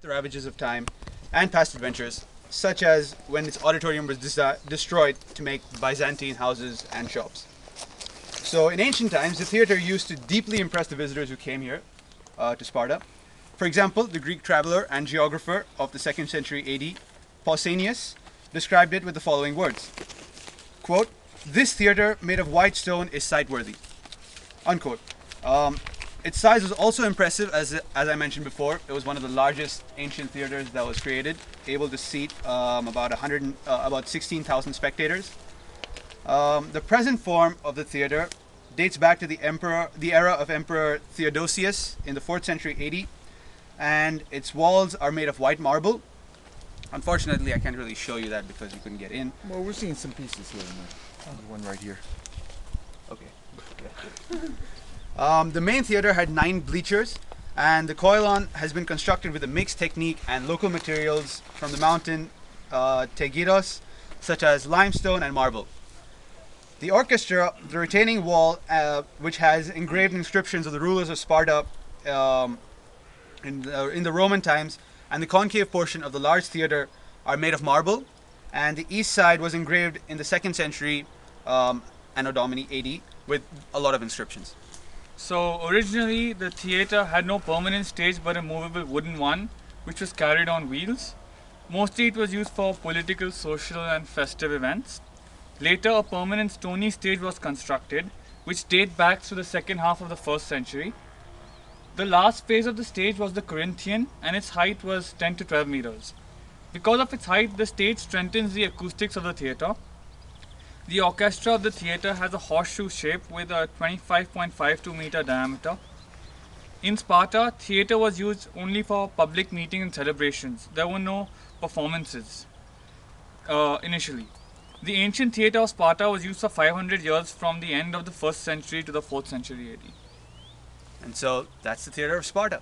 the ravages of time and past adventures, such as when its auditorium was destroyed to make Byzantine houses and shops. So in ancient times, the theater used to deeply impress the visitors who came here to Sparta. For example, the Greek traveler and geographer of the 2nd century AD, Pausanias, described it with the following words, quote, "This theater made of white stone is sight-worthy," unquote. Its size was also impressive, as I mentioned before. It was one of the largest ancient theaters that was created, able to seat about 16,000 spectators. The present form of the theater dates back to the era of Emperor Theodosius in the 4th century AD, and its walls are made of white marble. Unfortunately, I can't really show you that because you couldn't get in. Well, we're seeing some pieces here and there. There's one right here. Okay. The main theater had 9 bleachers, and the koilon has been constructed with a mixed technique and local materials from the mountain Tegiros, such as limestone and marble. The orchestra, the retaining wall, which has engraved inscriptions of the rulers of Sparta in the Roman times, and the concave portion of the large theater are made of marble, and the east side was engraved in the 2nd century Anno Domini AD with a lot of inscriptions. So originally the theatre had no permanent stage but a movable wooden one which was carried on wheels. Mostly it was used for political, social and festive events. Later a permanent stony stage was constructed which dates back to the second half of the 1st century. The last phase of the stage was the Corinthian and its height was 10 to 12 meters. Because of its height, the stage strengthens the acoustics of the theatre. The orchestra of the theatre has a horseshoe shape with a 25.52 meter diameter. In Sparta, theatre was used only for public meetings and celebrations. There were no performances initially. The ancient theatre of Sparta was used for 500 years from the end of the 1st century to the 4th century AD. And so that's the theater of Sparta.